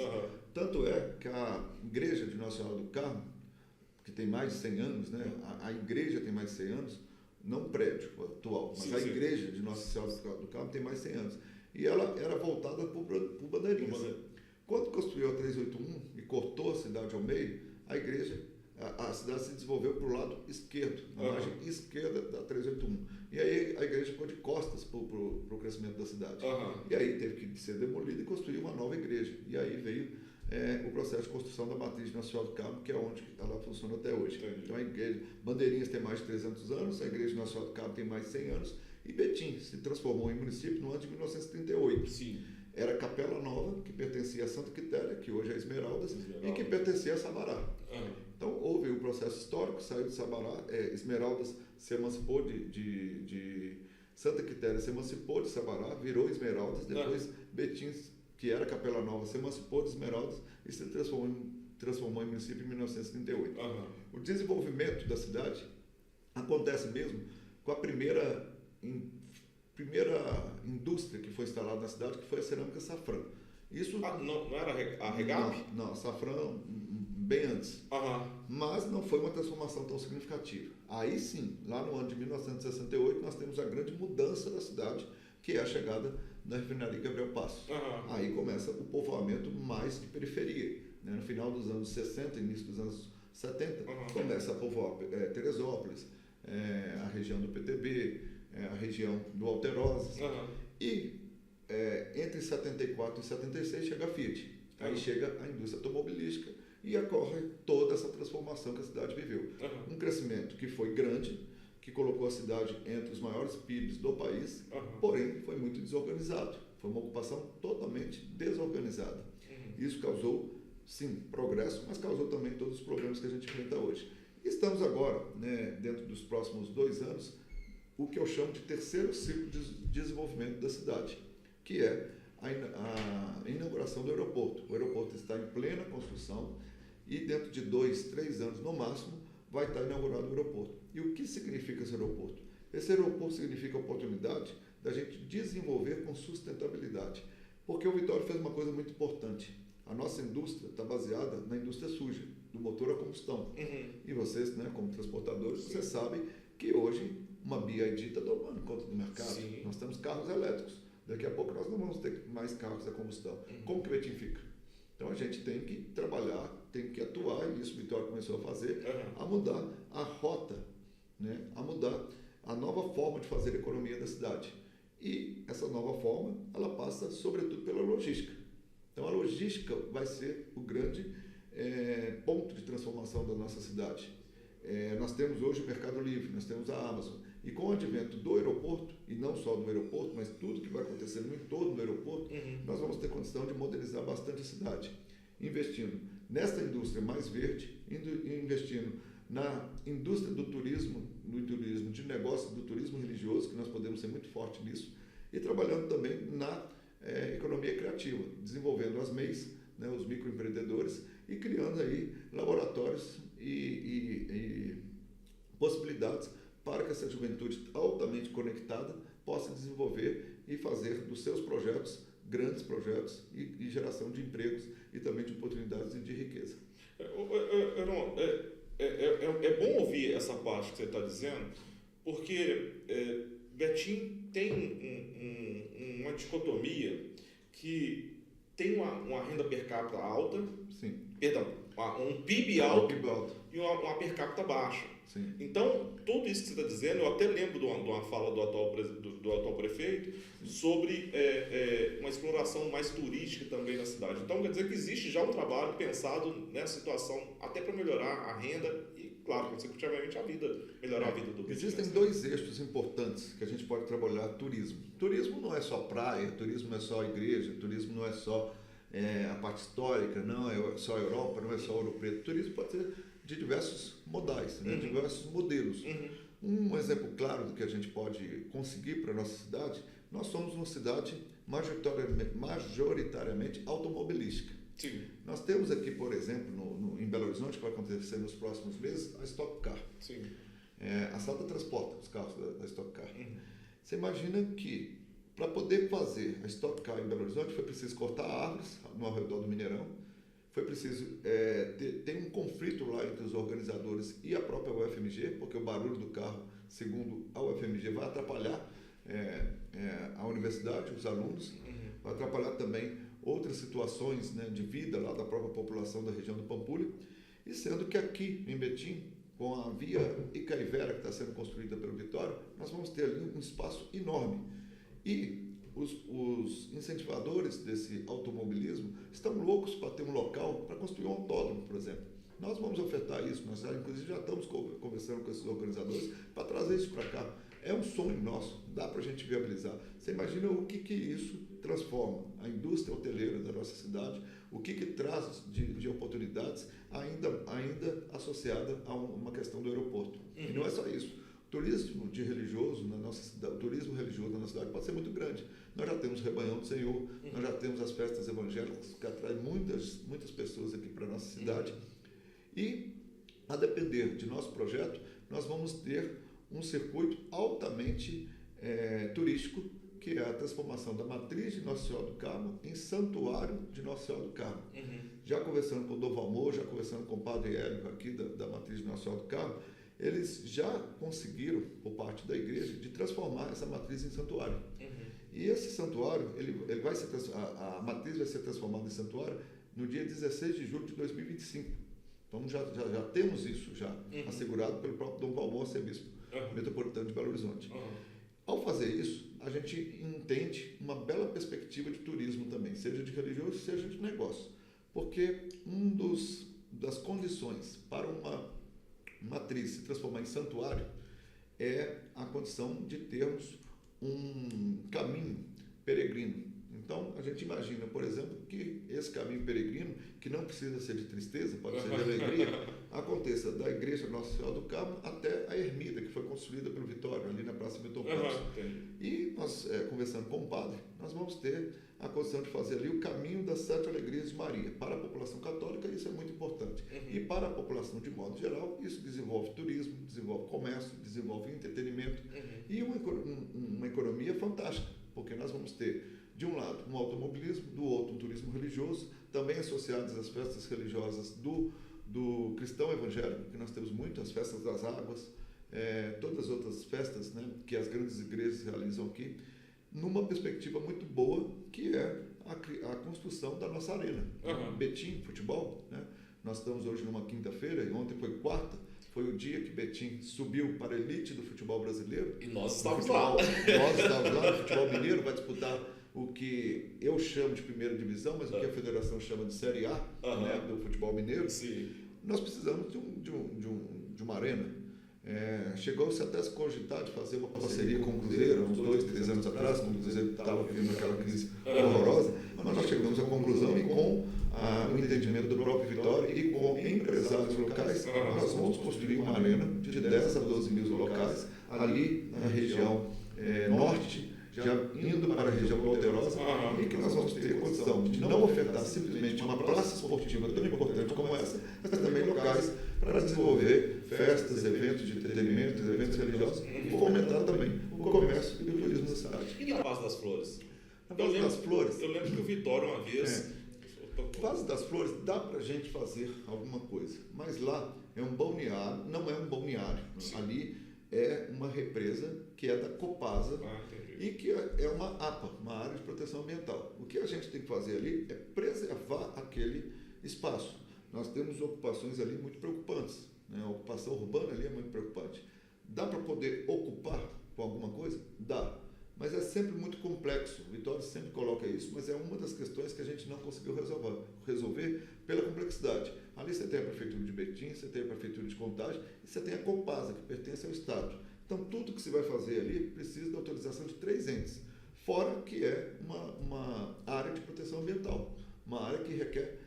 Tanto é que a igreja de Nossa Senhora do Carmo, que tem mais de 100 anos, né? A igreja tem mais de 100 anos, não o prédio atual, mas a igreja de Nossa Senhora do Carmo tem mais de 100 anos. E ela era voltada para o Bandeirinhas. Quando construiu a 381 e cortou a cidade ao meio, a cidade se desenvolveu para o lado esquerdo, na margem esquerda da 381. E aí a igreja ficou de costas para o crescimento da cidade. E aí teve que ser demolida e construir uma nova igreja. E aí veio o processo de construção da matriz de Nossa Senhora do Carmo, que é onde ela funciona até hoje. Entendi. Então a igreja Bandeirinhas tem mais de 300 anos, a igreja de Nossa Senhora do Carmo tem mais de 100 anos, e Betim se transformou em município no ano de 1938. Sim. Era Capela Nova, que pertencia a Santa Quitéria, que hoje é Esmeraldas, e que pertencia a Sabará. Então houve o processo histórico, saiu de Sabará, Esmeraldas se emancipou de Santa Quitéria, se emancipou de Sabará, virou Esmeraldas, depois Betim, que era Capela Nova, se emancipou de Esmeraldas e se transformou em município em 1938. O desenvolvimento da cidade acontece mesmo com a primeira indústria que foi instalada na cidade, que foi a cerâmica Safrã. Isso não era a Regap? Não, a Safrã bem antes. Mas não foi uma transformação tão significativa. Aí sim, lá no ano de 1968, nós temos a grande mudança da cidade, que é a chegada da refinaria Gabriel Passos. Aí começa o povoamento mais de periferia. Né? No final dos anos 60, início dos anos 70, começa a povoar Teresópolis, a região do PTB, a região do Alterosas. E entre 74 e 76 chega a Fiat. Aí chega a indústria automobilística e ocorre toda essa transformação que a cidade viveu. Um crescimento que foi grande, que colocou a cidade entre os maiores PIBs do país, porém foi muito desorganizado. Foi uma ocupação totalmente desorganizada. Isso causou, sim, progresso, mas causou também todos os problemas que a gente enfrenta hoje. Estamos agora, né, dentro dos próximos 2 anos, o que eu chamo de terceiro ciclo de desenvolvimento da cidade, que é a inauguração do aeroporto. O aeroporto está em plena construção e dentro de 2, 3 anos no máximo vai estar inaugurado o aeroporto. E o que significa esse aeroporto? Esse aeroporto significa a oportunidade da gente desenvolver com sustentabilidade. Porque o Vitória fez uma coisa muito importante. A nossa indústria está baseada na indústria suja, do motor a combustão. E vocês, né, como transportadores, vocês sabem que hoje uma BYD está tomando conta do mercado. Nós temos carros elétricos. Daqui a pouco nós não vamos ter mais carros a combustão. Como que o Betim fica? Então a gente tem que trabalhar, tem que atuar, e isso o Vitória começou a fazer, a mudar a rota, né? A mudar a nova forma de fazer a economia da cidade. E essa nova forma, ela passa sobretudo pela logística. Então a logística vai ser o grande ponto de transformação da nossa cidade. Nós temos hoje o Mercado Livre, nós temos a Amazon. E com o advento do aeroporto, e não só do aeroporto, mas tudo que vai acontecer no entorno do aeroporto, nós vamos ter condição de modernizar bastante a cidade. Investindo nesta indústria mais verde, investindo na indústria do turismo, no turismo de negócios, do turismo religioso, que nós podemos ser muito fortes nisso, e trabalhando também na economia criativa, desenvolvendo as MEIs, né, os microempreendedores, e criando aí laboratórios e possibilidades para que essa juventude altamente conectada possa desenvolver e fazer dos seus projetos grandes projetos e geração de empregos e também de oportunidades e de riqueza. É bom ouvir essa parte que você está dizendo, porque Betim tem uma dicotomia que tem uma renda per capita alta, um PIB alto e uma per capita baixa. Então, tudo isso que você está dizendo, eu até lembro de uma fala do atual prefeito sobre uma exploração mais turística também na cidade. Então, quer dizer que existe já um trabalho pensado nessa situação, até para melhorar a renda e claro, consecutivamente melhorar a vida do betinho. Existem dois eixos importantes que a gente pode trabalhar turismo. Turismo não é só praia, turismo não é só igreja, turismo não é só a parte histórica, não é só a Europa, não é só Ouro Preto. Turismo pode ser de diversos modais, né? Diversos modelos. Um exemplo claro do que a gente pode conseguir para a nossa cidade, nós somos uma cidade majoritariamente automobilística. Sim. Nós temos aqui, por exemplo, em Belo Horizonte, que vai acontecer nos próximos meses, a Stock Car. Sim. A Salta transporta os carros da Stock Car. Você imagina que, para poder fazer a Stock Car em Belo Horizonte, foi preciso cortar árvores no redor do Mineirão, foi preciso ter um conflito lá entre os organizadores e a própria UFMG, porque o barulho do carro, segundo a UFMG, vai atrapalhar a universidade, os alunos, vai atrapalhar também outras situações, né, de vida lá da própria população da região do Pampulha, e sendo que aqui em Betim, com a via Icaivera que está sendo construída pelo Vitória, nós vamos ter ali um espaço enorme. E os incentivadores desse automobilismo estão loucos para ter um local para construir um autódromo, por exemplo. Nós vamos ofertar isso, nós inclusive já estamos conversando com esses organizadores para trazer isso para cá. É um sonho nosso, dá para a gente viabilizar. Você imagina o que isso transforma a indústria hoteleira da nossa cidade, o que traz de oportunidades ainda associada a uma questão do aeroporto. E não é só isso. O turismo religioso na nossa cidade pode ser muito grande. Nós já temos o Rebanhão do Senhor, nós já temos as festas evangélicas que atraem muitas pessoas aqui para a nossa cidade. E, a depender de nosso projeto, nós vamos ter um circuito altamente turístico, que é a transformação da matriz de Nossa Senhora do Carmo em santuário de Nossa Senhora do Carmo. Já conversando com o Dom Valmor, já conversando com o Padre Hélio aqui da matriz de Nossa Senhora do Carmo, eles já conseguiram, por parte da igreja, de transformar essa matriz em santuário. E esse santuário, ele vai ser a matriz vai ser transformada em santuário no dia 16 de julho de 2025. Então já temos isso assegurado pelo próprio Dom Valmor, arcebispo metropolitano de Belo Horizonte. Ao fazer isso, a gente entende uma bela perspectiva de turismo também, seja de religioso, seja de negócio. Porque das condições para uma matriz se transformar em santuário é a condição de termos um caminho peregrino. Então, a gente imagina, por exemplo, que esse caminho peregrino, que não precisa ser de tristeza, pode ser de alegria, aconteça da Igreja Nossa Senhora do Carmo até a ermida, que foi construída pelo Vitória, ali na Praça Milton Campos. E nós, conversando com o padre, nós vamos ter a condição de fazer ali o caminho das 7 alegrias de Maria. Para a população católica, isso é muito importante. E para a população, de modo geral, isso desenvolve turismo, desenvolve comércio, desenvolve entretenimento e uma economia fantástica, porque nós vamos ter, de um lado, um automobilismo, do outro, um turismo religioso, também associados às festas religiosas do cristão evangélico, que nós temos muitas festas das águas, todas as outras festas, né, que as grandes igrejas realizam aqui, numa perspectiva muito boa, que é a construção da nossa arena. Betim, futebol, né? Nós estamos hoje numa quinta-feira, e ontem foi quarta, foi o dia que Betim subiu para a elite do futebol brasileiro. E nós estávamos lá. Nós estávamos lá, o futebol mineiro vai disputar o que eu chamo de primeira divisão, mas o que a federação chama de Série A, né, do futebol mineiro. Sim. Nós precisamos de uma arena. Chegou-se até a se cogitar de fazer uma parceria com o Cruzeiro, uns 2, 3 anos atrás, quando o Cruzeiro estava vivendo aquela crise horrorosa, mas nós chegamos à conclusão, e com o entendimento do próprio Vitória e com empresários locais, nós vamos construir uma arena de 10 a 12 mil locais ali na região norte, já indo para a região Alterosa, e que nós vamos ter condição de não ofertar simplesmente uma praça esportiva tão importante como essa, mas também locais para desenvolver festas, eventos de entretenimento, eventos religiosos, e fomentar também o comércio e o turismo da cidade. E na Vaz das Flores? Na Vaz das Flores? Eu lembro que o Vitória uma vez... Vaz das Flores dá para a gente fazer alguma coisa, mas lá é um balneário, não é um balneário. Ali é uma represa que é da Copasa, e que é uma APA, uma área de proteção ambiental. O que a gente tem que fazer ali é preservar aquele espaço. Nós temos ocupações ali muito preocupantes, né? A ocupação urbana ali é muito preocupante. Dá para poder ocupar com alguma coisa? Dá. Mas sempre muito complexo. O Vitória sempre coloca isso, mas é uma das questões que a gente não conseguiu resolver pela complexidade. Ali você tem a Prefeitura de Betim, você tem a Prefeitura de Contagem e você tem a Copasa, que pertence ao Estado. Então, tudo que se vai fazer ali precisa da autorização de 3 entes, fora que é uma área de proteção ambiental, uma área que requer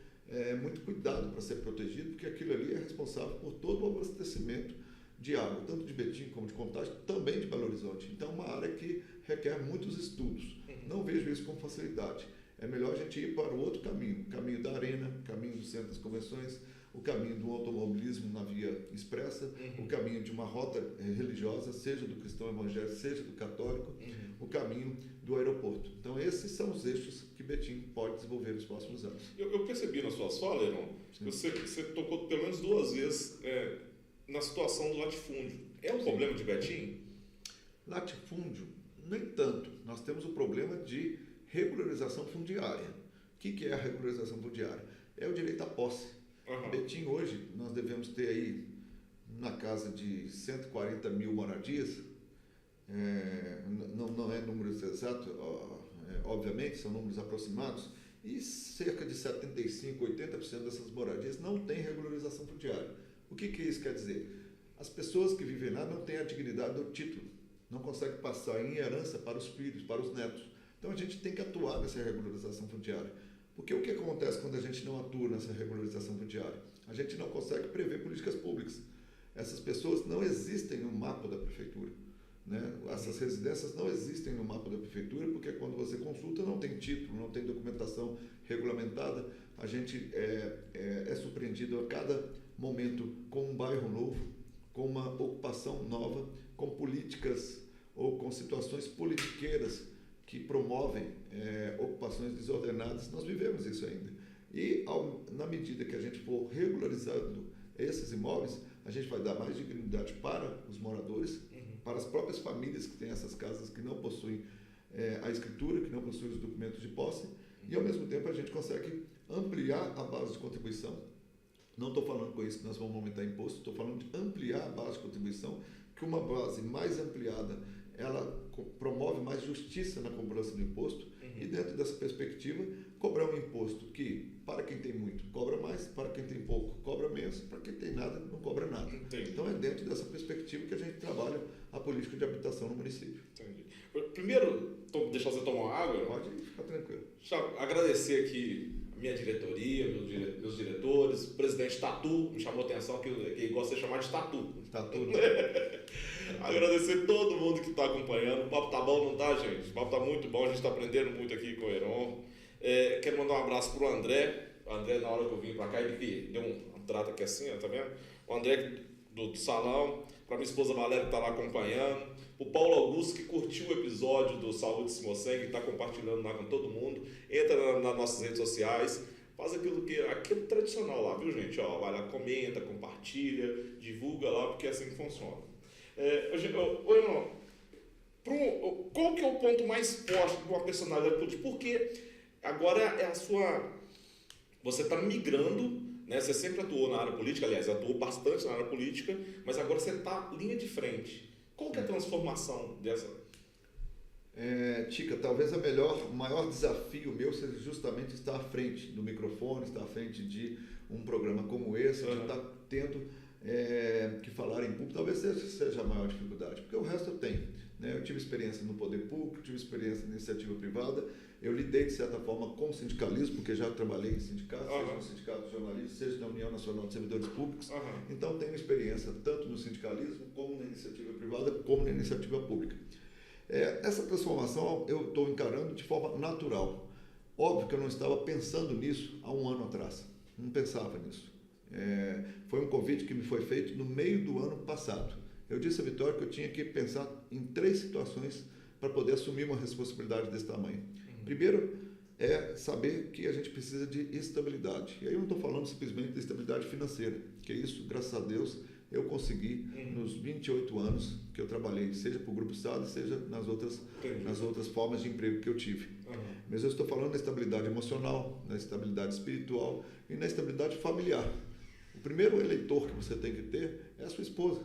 muito cuidado para ser protegido, porque aquilo ali é responsável por todo o abastecimento de água, tanto de Betim como de Contagem, também de Belo Horizonte. Então, é uma área que requer muitos estudos. Não vejo isso com facilidade. É melhor a gente ir para o outro caminho, o caminho da arena, o caminho do centro das convenções, o caminho do automobilismo na via expressa, o caminho de uma rota religiosa, seja do cristão evangélico, seja do católico, o caminho do aeroporto. Então, esses são os eixos que Betim pode desenvolver nos próximos anos. Eu percebi nas suas falas, Heron, que você tocou pelo menos 2 vezes na situação do latifúndio. É um problema de Betim? Latifúndio, nem tanto. Nós temos o problema de regularização fundiária. O que é a regularização fundiária? É o direito à posse. Betim, hoje, nós devemos ter aí na casa de 140 mil moradias. Não é números exatos, obviamente, são números aproximados, e cerca de 75%, 80% dessas moradias não têm regularização fundiária. O que isso quer dizer? As pessoas que vivem lá não têm a dignidade do título, não conseguem passar em herança para os filhos, para os netos. Então a gente tem que atuar nessa regularização fundiária. Porque o que acontece quando a gente não atua nessa regularização fundiária? A gente não consegue prever políticas públicas. Essas pessoas não existem no mapa da prefeitura, né? Essas residências não existem no mapa da prefeitura, porque quando você consulta não tem título, não tem documentação regulamentada. A gente é surpreendido a cada momento com um bairro novo, com uma ocupação nova, com políticas ou com situações politiqueiras que promovem ocupações desordenadas. Nós vivemos isso ainda. E na medida que a gente for regularizando esses imóveis, a gente vai dar mais dignidade para os moradores, para as próprias famílias que têm essas casas que não possuem a escritura, que não possuem os documentos de posse, e ao mesmo tempo a gente consegue ampliar a base de contribuição. Não estou falando com isso que nós vamos aumentar imposto, estou falando de ampliar a base de contribuição, que uma base mais ampliada, ela promove mais justiça na cobrança do imposto, e dentro dessa perspectiva, cobrar um imposto que, para quem tem muito, cobra mais, para quem tem pouco, cobra menos, para quem tem nada, não cobra nada. Entendi. Então é dentro dessa perspectiva que a gente trabalha a política de habitação no município. Entendi. Primeiro, deixa você tomar uma água. Pode ficar tranquilo. Deixa eu agradecer aqui a minha diretoria, meus diretores, o presidente Tatu, me chamou a atenção que gosta de chamar de Tatu. Tatu, né? Agradecer todo mundo que está acompanhando. O papo tá bom, não tá, gente? O papo tá muito bom, a gente está aprendendo muito aqui com o Heron. Quero mandar um abraço pro André. O André, na hora que eu vim para cá, ele deu um trato aqui assim, ó, tá vendo? O André do salão, para minha esposa Valéria que está lá acompanhando, o Paulo Augusto que curtiu o episódio do Saúde Simoseng, que está compartilhando lá com todo mundo. Entra nas nossas redes sociais, faz aquilo tradicional lá, viu, gente? Ó, vai lá, comenta, compartilha, divulga lá, porque é assim que funciona. Qual que é o ponto mais forte de uma personalidade política? Porque agora é você está migrando, né? Você sempre atuou na área política, aliás, atuou bastante na área política, mas agora você está linha de frente. Qual que é a transformação dessa? Tica, talvez o maior desafio meu seja justamente estar à frente do microfone, estar à frente de um programa como esse, de estar tendo que falar em público. Talvez seja a maior dificuldade, porque o resto eu tenho, né? Eu tive experiência no poder público, tive experiência na iniciativa privada, eu lidei de certa forma com o sindicalismo, porque já trabalhei em sindicatos, seja no Sindicato de Jornalistas, seja na União Nacional de Servidores Públicos, então tenho experiência tanto no sindicalismo, como na iniciativa privada, como na iniciativa pública. Essa transformação eu estou encarando de forma natural. Óbvio que eu não estava pensando nisso há um ano atrás, não pensava nisso. Foi um convite que me foi feito no meio do ano passado. Eu disse a Vitória que eu tinha que pensar em 3 situações para poder assumir uma responsabilidade desse tamanho. Primeiro, é saber que a gente precisa de estabilidade. E aí eu não estou falando simplesmente de estabilidade financeira, que isso, graças a Deus, eu consegui nos 28 anos que eu trabalhei, seja para o Grupo Estado, seja nas outras formas de emprego que eu tive. Mas eu estou falando da estabilidade emocional, da estabilidade espiritual e na estabilidade familiar. O primeiro eleitor que você tem que ter é a sua esposa.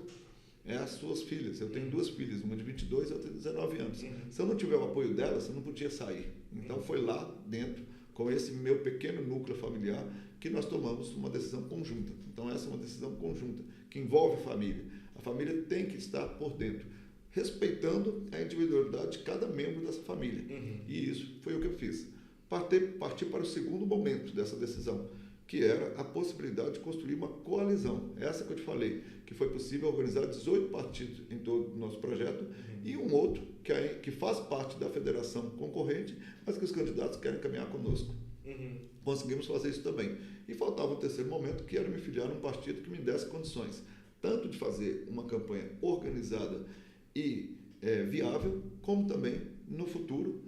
é as suas filhas. Eu tenho duas filhas, uma de 22 e outra de 19 anos. Se eu não tiver o apoio delas, eu não podia sair. Então foi lá dentro, com esse meu pequeno núcleo familiar, que nós tomamos uma decisão conjunta. Então essa é uma decisão conjunta, que envolve a família. A família tem que estar por dentro, respeitando a individualidade de cada membro dessa família. E isso foi o que eu fiz. Parti para o segundo momento dessa decisão, que era a possibilidade de construir uma coalizão. Essa que eu te falei, que foi possível organizar 18 partidos em todo o nosso projeto e um outro que faz parte da federação concorrente, mas que os candidatos querem caminhar conosco. Conseguimos fazer isso também. E faltava um terceiro momento, que era me filiar num partido que me desse condições, tanto de fazer uma campanha organizada e viável, como também, no futuro,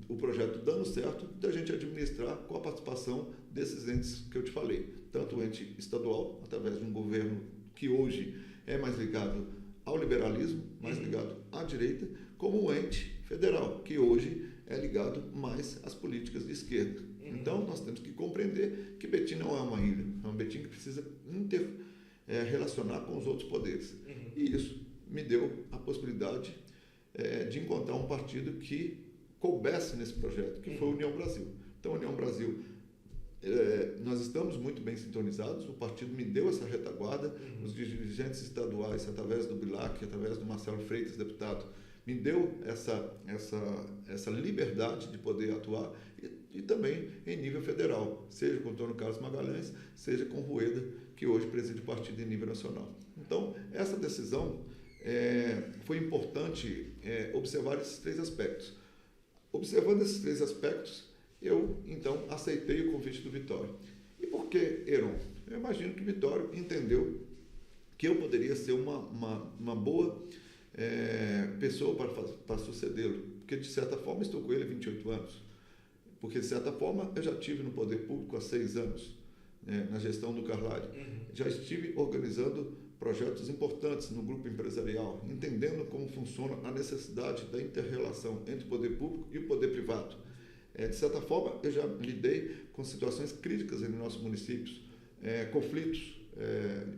o projeto dando certo, da gente administrar com a participação desses entes que eu te falei. Tanto o ente estadual, através de um governo que hoje é mais ligado ao liberalismo, mais ligado à direita, como o ente federal, que hoje é ligado mais às políticas de esquerda. Então, nós temos que compreender que Betim não é uma ilha, é uma Betim que precisa relacionar com os outros poderes. E isso me deu a possibilidade de encontrar um partido que coubesse nesse projeto, que foi a União Brasil. Então, a União Brasil, nós estamos muito bem sintonizados, o partido me deu essa retaguarda, os dirigentes estaduais, através do Bilac, através do Marcelo Freitas, deputado, me deu essa liberdade de poder atuar e também em nível federal, seja com o Antônio Carlos Magalhães, seja com o Rueda, que hoje preside o partido em nível nacional. Então, essa decisão foi importante observar esses três aspectos. Observando esses três aspectos, eu, então, aceitei o convite do Vitório. E por que Heron? Eu imagino que o Vitório entendeu que eu poderia ser uma boa pessoa para sucedê-lo, porque, de certa forma, estou com ele há 28 anos. Porque, de certa forma, eu já estive no poder público há 6 anos, na gestão do Carlyle. Já estive organizando projetos importantes no grupo empresarial, entendendo como funciona a necessidade da inter-relação entre o poder público e o poder privado. De certa forma, eu já lidei com situações críticas em nossos municípios, conflitos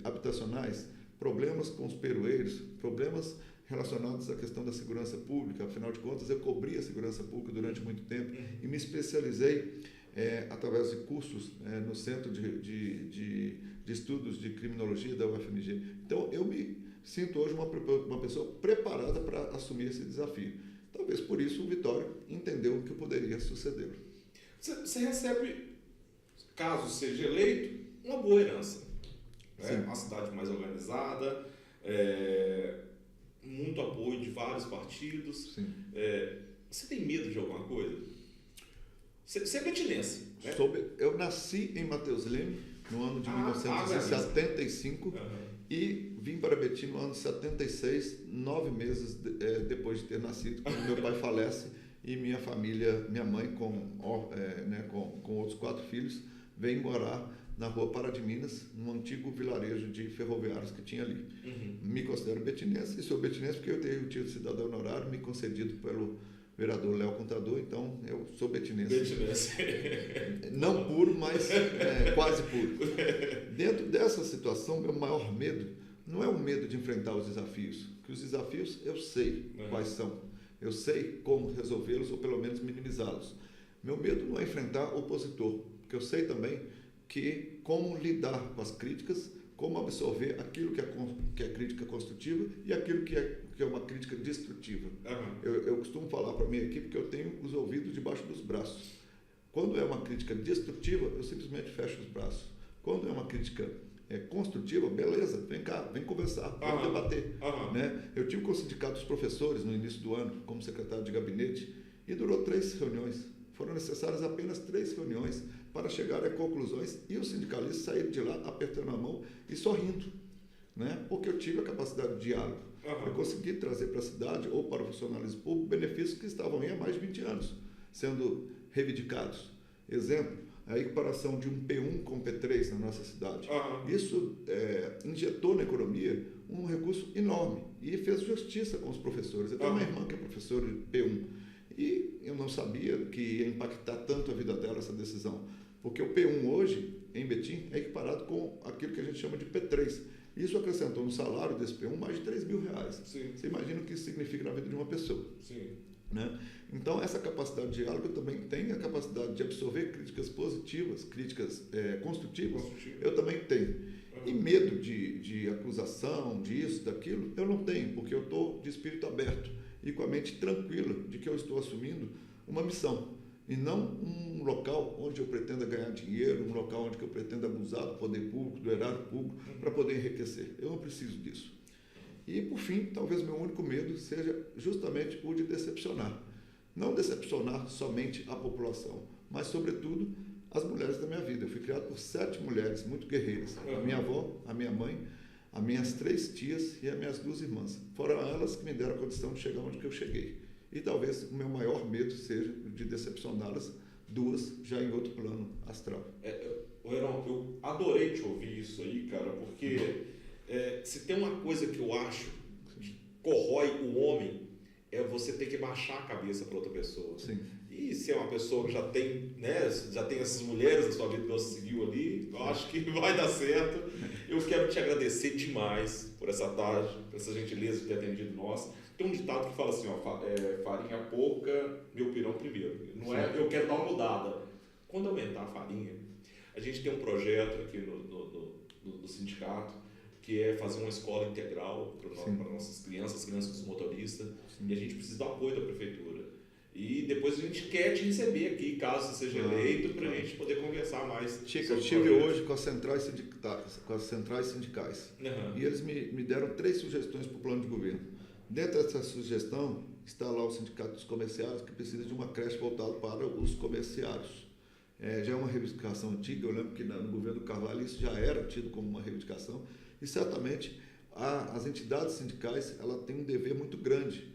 habitacionais, problemas com os peroeiros, problemas relacionados à questão da segurança pública. Afinal de contas, eu cobri a segurança pública durante muito tempo e me especializei através de cursos no Centro de Estudos de Criminologia da UFMG. Então, eu me sinto hoje uma pessoa preparada para assumir esse desafio. Talvez por isso o Vitório entendeu que eu poderia sucedê-lo. Você recebe, caso seja eleito, uma boa herança. Uma cidade mais organizada, muito apoio de vários partidos. Você tem medo de alguma coisa? Você é betinense, né? Eu nasci em Mateus Leme no ano de 1975 e vim para Betim no ano de 76, 9 meses depois de ter nascido, quando meu pai falece e minha família, minha mãe com outros 4 filhos, vem morar na rua Pará de Minas, num antigo vilarejo de ferroviários que tinha ali. Me considero betinense e sou betinense porque eu tenho o título de cidadão honorário me concedido pelo vereador Léo Contador, então eu sou betinense. Não puro, mas quase puro. Dentro dessa situação, meu maior medo não é o medo de enfrentar os desafios, porque os desafios eu sei quais são, eu sei como resolvê-los ou pelo menos minimizá-los. Meu medo não é enfrentar o opositor, porque eu sei também que como lidar com as críticas, como absorver aquilo que é crítica construtiva e aquilo que é uma crítica destrutiva. Eu costumo falar para a minha equipe que eu tenho os ouvidos debaixo dos braços. Quando é uma crítica destrutiva, eu simplesmente fecho os braços. Quando é uma crítica construtiva, beleza, vem cá, vem conversar, vamos debater. Né? Eu tive com o Sindicato dos Professores no início do ano, como secretário de gabinete, e durou 3 reuniões. Foram necessárias apenas 3 reuniões para chegar a conclusões e os sindicalistas saíram de lá apertando a mão e sorrindo, né? Porque eu tive a capacidade de diálogo. Eu consegui trazer para a cidade ou para o funcionalismo público benefícios que estavam aí há mais de 20 anos, sendo reivindicados. Exemplo, a equiparação de um P1 com P3 na nossa cidade. Isso injetou na economia um recurso enorme e fez justiça com os professores. Eu tenho uma irmã que é professora de P1 e eu não sabia que ia impactar tanto a vida dela essa decisão, porque o P1 hoje, em Betim, é equiparado com aquilo que a gente chama de P3. Isso acrescentou no salário desse P1 mais de R$3.000. Sim. Você imagina o que isso significa na vida de uma pessoa. Sim. Né? Então, essa capacidade de diálogo eu também tenho, a capacidade de absorver críticas positivas, críticas construtivas, eu também tenho. E medo de acusação, disso, daquilo, eu não tenho, porque eu estou de espírito aberto e com a mente tranquila de que eu estou assumindo uma missão e não um local onde eu pretenda ganhar dinheiro, um local onde eu pretenda abusar do poder público, do erário público, para poder enriquecer. Eu não preciso disso. E, por fim, talvez meu único medo seja justamente o de decepcionar. Não decepcionar somente a população, mas, sobretudo, as mulheres da minha vida. Eu fui criado por 7 mulheres muito guerreiras. A minha avó, a minha mãe, as minhas 3 tias e as minhas 2 irmãs. Foram elas que me deram a condição de chegar onde eu cheguei. E talvez o meu maior medo seja de decepcioná-las, 2 já em outro plano astral. Heron, eu adorei te ouvir isso aí, cara, porque se tem uma coisa que eu acho que corrói o homem, é você ter que baixar a cabeça para outra pessoa. Sim. E se é uma pessoa que já tem, né, já tem essas mulheres na sua vida que você seguiu ali, eu acho que vai dar certo. Eu quero te agradecer demais por essa tarde, por essa gentileza de ter atendido nós. Tem um ditado que fala assim, ó, farinha pouca, meu pirão primeiro. Não é, eu quero dar uma mudada. Quando aumentar a farinha, a gente tem um projeto aqui no sindicato, que é fazer uma escola integral para nossas crianças dos motoristas. Sim. E a gente precisa do apoio da prefeitura. E depois a gente quer te receber aqui, caso você seja eleito, para a gente poder conversar mais. Chico, eu estive hoje com as centrais sindicais. Uhum. E eles me deram 3 sugestões para o plano de governo. Dentro dessa sugestão está lá o Sindicato dos Comerciários, que precisa de uma creche voltada para os comerciários. Já é uma reivindicação antiga, eu lembro que no governo do Carvalho isso já era tido como uma reivindicação, e certamente as entidades sindicais ela têm um dever muito grande,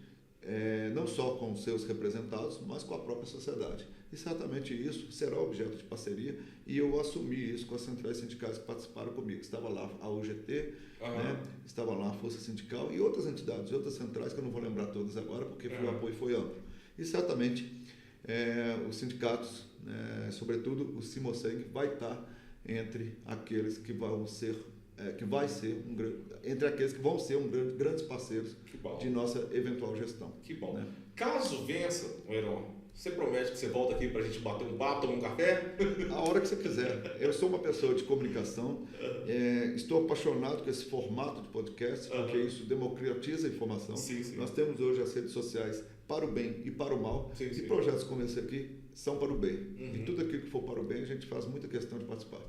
não só com os seus representados, mas com a própria sociedade. E certamente isso será objeto de parceria, e eu assumi isso com as centrais sindicais que participaram comigo. Estava lá a UGT, né? Estava lá a Força Sindical e outras entidades, outras centrais, que eu não vou lembrar todas agora, porque o apoio foi amplo. E certamente os sindicatos, sobretudo o Simoseng, vai estar entre aqueles que vão ser entre aqueles que vão ser grandes parceiros de nossa eventual gestão. Que bom. Né? Caso vença, Heron, você promete que você volta aqui para a gente bater um papo, tomar um café? A hora que você quiser. Eu sou uma pessoa de comunicação, estou apaixonado com esse formato de podcast, porque isso democratiza a informação. Sim. Nós temos hoje as redes sociais para o bem e para o mal, e projetos como esse aqui são para o bem. E tudo aquilo que for para o bem, a gente faz muita questão de participar.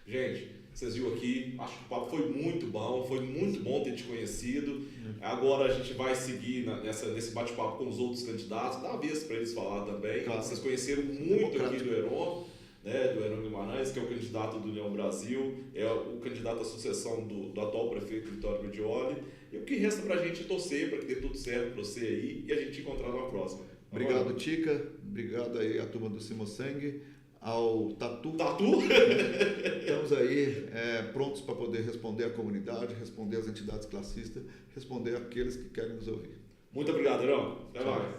Gente, vocês viram aqui, acho que o papo foi muito bom ter te conhecido. Agora a gente vai seguir nesse bate-papo com os outros candidatos, dá uma vez para eles falar também. Claro. Vocês conheceram muito aqui do Heron, né, do Heron Guimarães, que é o candidato do União Brasil, é o candidato à sucessão do atual prefeito Vitório Medioli. E o que resta para a gente é torcer para que dê tudo certo para você aí e a gente encontrar numa próxima. Obrigado, Tica. Obrigado aí à turma do Simoseng. Ao Tatu. Estamos aí prontos para poder responder à comunidade, responder às entidades classistas, responder àqueles que querem nos ouvir. Muito obrigado, Heron. Até mais.